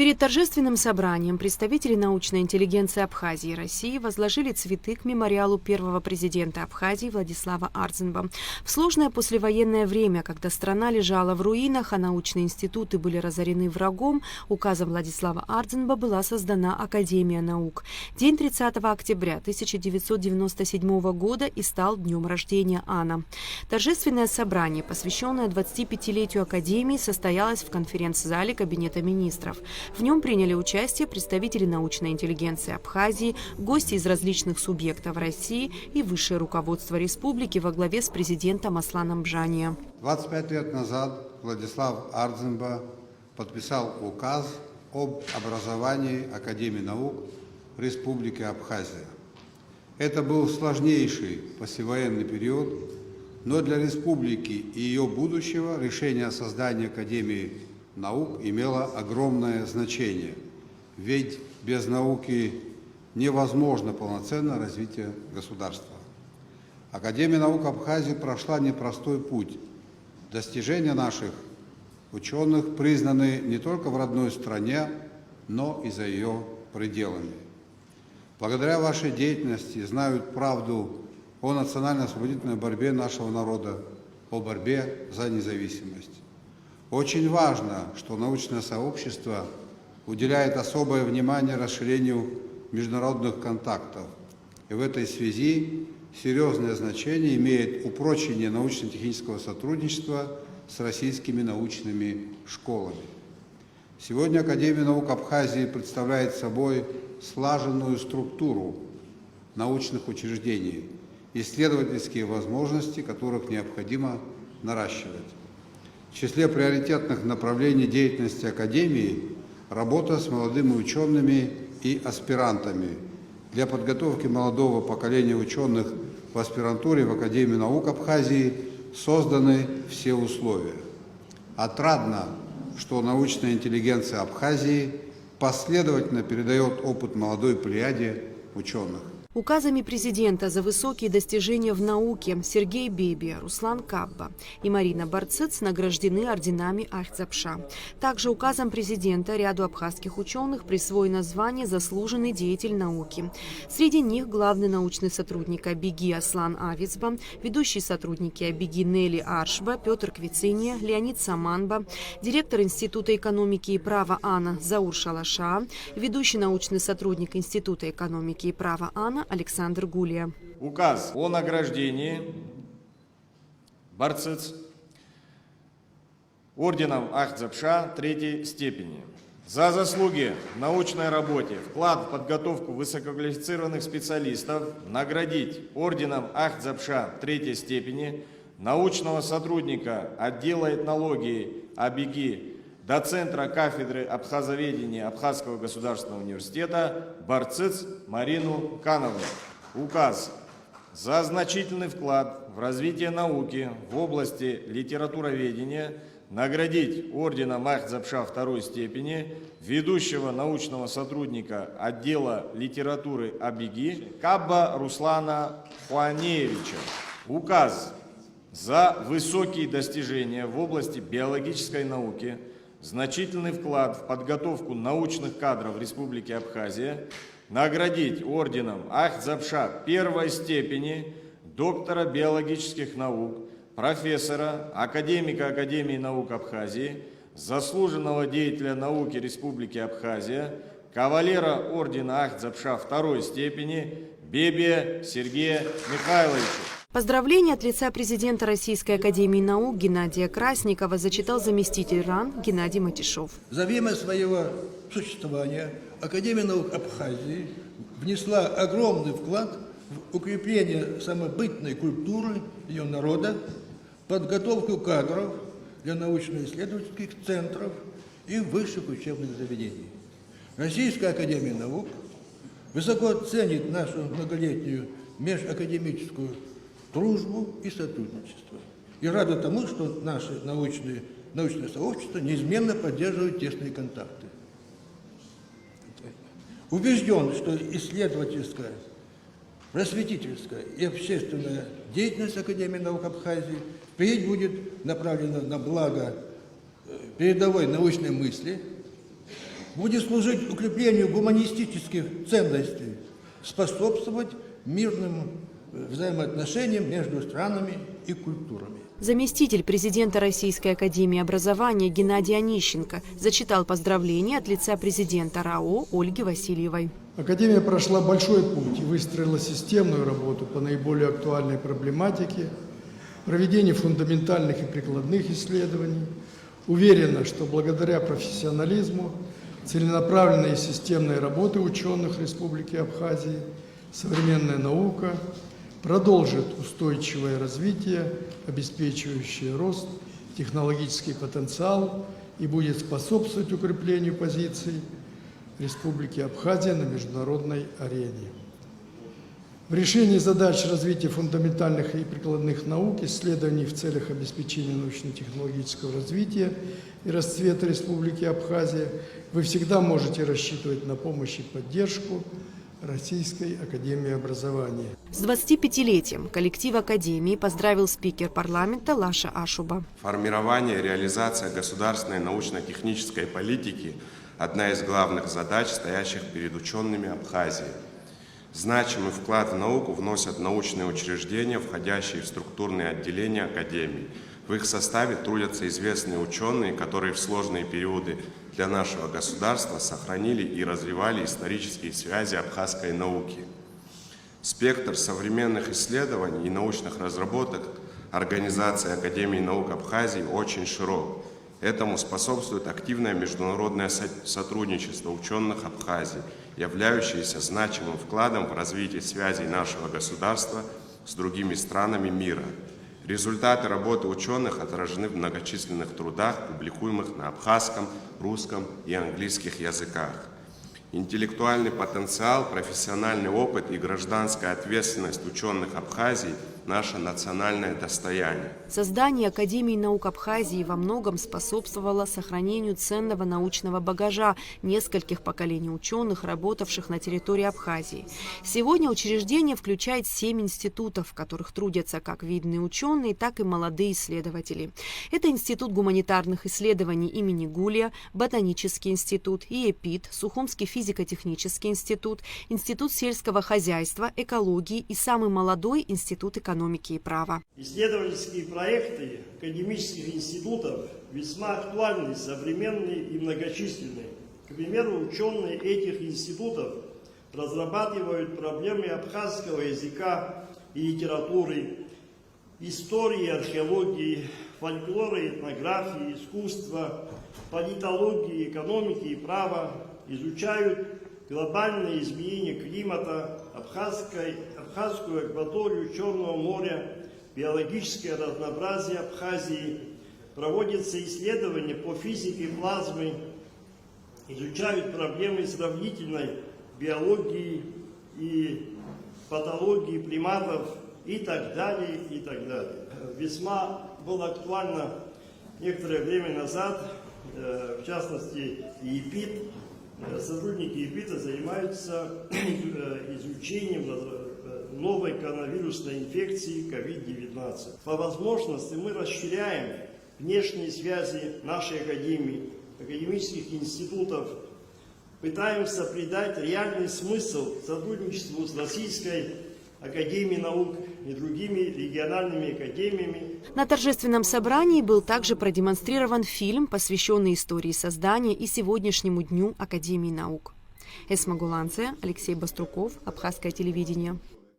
Перед торжественным собранием представители научной интеллигенции Абхазии и России возложили цветы к мемориалу первого президента Абхазии Владислава Ардзинба. В сложное послевоенное время, когда страна лежала в руинах, а научные институты были разорены врагом, указом Владислава Ардзинба была создана Академия наук. День 30 октября 1997 года и стал днем рождения Ана. Торжественное собрание, посвященное 25-летию Академии, состоялось в конференц-зале Кабинета министров. В нем приняли участие представители научной интеллигенции Абхазии, гости из различных субъектов России и высшее руководство республики во главе с президентом Асланом Бжания. 25 лет назад Владислав Ардзинба подписал указ об образовании Академии наук Республики Абхазия. Это был сложнейший послевоенный период, но для республики и ее будущего решение о создании Академии наук имело огромное значение, ведь без науки невозможно полноценное развитие государства. Академия наук Абхазии прошла непростой путь. Достижения наших ученых признаны не только в родной стране, но и за ее пределами. Благодаря вашей деятельности знают правду о национально-освободительной борьбе нашего народа, о борьбе за независимость. Очень важно, что научное сообщество уделяет особое внимание расширению международных контактов. И в этой связи серьезное значение имеет упрочение научно-технического сотрудничества с российскими научными школами. Сегодня Академия наук Абхазии представляет собой слаженную структуру научных учреждений, исследовательские возможности которых необходимо наращивать. В числе приоритетных направлений деятельности Академии работа с молодыми учеными и аспирантами. Для подготовки молодого поколения ученых в аспирантуре в Академии наук Абхазии созданы все условия. Отрадно, что научная интеллигенция Абхазии последовательно передает опыт молодой плеяде ученых. Указами президента за высокие достижения в науке Сергей Бебия, Руслан Кабба и Марина Барцыц награждены орденами Ахтзапша. Также указом президента ряду абхазских ученых присвоено звание «Заслуженный деятель науки». Среди них главный научный сотрудник Абиги Аслан Авицба, ведущие сотрудники Абиги Нели Аршба, Петр Квициния, Леонид Саманба, директор Института экономики и права Ана Заур Шалаша, ведущий научный сотрудник Института экономики и права Ана Александр Гулия. Указ о награждении Барцыц орденом Ахтзапша третьей степени за заслуги в научной работе, вклад в подготовку высококвалифицированных специалистов наградить орденом Ахтзапша третьей степени научного сотрудника отдела этнологии Абиги, доцентра кафедры абхазоведения Абхазского государственного университета Барцыц Марину Кановну. Указ за значительный вклад в развитие науки в области литературоведения наградить орденом Ахтзапша второй степени ведущего научного сотрудника отдела литературы Абиги Кабба Руслана Хуанеевича. Указ за высокие достижения в области биологической науки, значительный вклад в подготовку научных кадров Республики Абхазия наградить орденом Ахтзапша первой степени доктора биологических наук, профессора, академика Академии наук Абхазии, заслуженного деятеля науки Республики Абхазия, кавалера ордена Ахтзапша второй степени Бебия Сергея Михайловича. Поздравления от лица президента Российской академии наук Геннадия Красникова зачитал заместитель РАН Геннадий Матишов. За время своего существования Академия наук Абхазии внесла огромный вклад в укрепление самобытной культуры ее народа, подготовку кадров для научно-исследовательских центров и высших учебных заведений. Российская академия наук высоко ценит нашу многолетнюю межакадемическую дружбу и сотрудничество. И рада тому, что наше научное сообщество неизменно поддерживает тесные контакты. Убежден, что исследовательская, просветительская и общественная деятельность Академии наук Абхазии впредь будет направлена на благо передовой научной мысли, будет служить укреплению гуманистических ценностей, способствовать мирным взаимоотношениям между странами и культурами. Заместитель президента Российской академии образования Геннадий Онищенко зачитал поздравления от лица президента РАО Ольги Васильевой. Академия прошла большой путь и выстроила системную работу по наиболее актуальной проблематике, проведение фундаментальных и прикладных исследований. Уверена, что благодаря профессионализму, целенаправленной и системной работы ученых Республики Абхазии, современная наука продолжит устойчивое развитие, обеспечивающее рост, технологический потенциал и будет способствовать укреплению позиций Республики Абхазия на международной арене. В решении задач развития фундаментальных и прикладных наук, исследований в целях обеспечения научно-технологического развития и расцвета Республики Абхазия вы всегда можете рассчитывать на помощь и поддержку Российской академии образования. С 25-летием коллектив Академии поздравил спикер парламента Лаша Ашуба. Формирование и реализация государственной научно-технической политики – одна из главных задач, стоящих перед учеными Абхазии. Значимый вклад в науку вносят научные учреждения, входящие в структурные отделения Академии. В их составе трудятся известные ученые, которые в сложные периоды для нашего государства сохранили и развивали исторические связи абхазской науки. Спектр современных исследований и научных разработок Организации Академии наук Абхазии очень широк. Этому способствует активное международное сотрудничество ученых Абхазии, являющееся значимым вкладом в развитие связей нашего государства с другими странами мира. Результаты работы ученых отражены в многочисленных трудах, публикуемых на абхазском, русском и английских языках. Интеллектуальный потенциал, профессиональный опыт и гражданская ответственность ученых Абхазии – наше национальное достояние. Создание Академии наук Абхазии во многом способствовало сохранению ценного научного багажа нескольких поколений ученых, работавших на территории Абхазии. Сегодня учреждение включает 7 институтов, в которых трудятся как видные ученые, так и молодые исследователи. Это Институт гуманитарных исследований имени Гулия, Ботанический институт, ИЭПИТ, Сухумский физико-технический институт, Институт сельского хозяйства, экологии и самый молодой Институт экономики и права. Исследовательские проекты академических институтов весьма актуальны, современные и многочисленные. К примеру, ученые этих институтов разрабатывают проблемы абхазского языка и литературы, истории, археологии, фольклора, этнографии, искусства, политологии, экономики и права, изучают глобальные изменения климата, абхазскую акваторию Черного моря, биологическое разнообразие Абхазии, проводятся исследования по физике плазмы, изучают проблемы сравнительной биологии и патологии приматов и так далее, и так далее. Весьма было актуально некоторое время назад, в частности, ИЭПИТ, сотрудники ИЭПИТа занимаются изучением новой коронавирусной инфекции COVID-19. По возможности мы расширяем внешние связи нашей академии, академических институтов, пытаемся придать реальный смысл сотрудничеству с Российской академией наук и другими региональными академиями. На торжественном собрании был также продемонстрирован фильм, посвященный истории создания и сегодняшнему дню Академии наук. Эсма Гуланция, Алексей Баструков, Абхазское телевидение.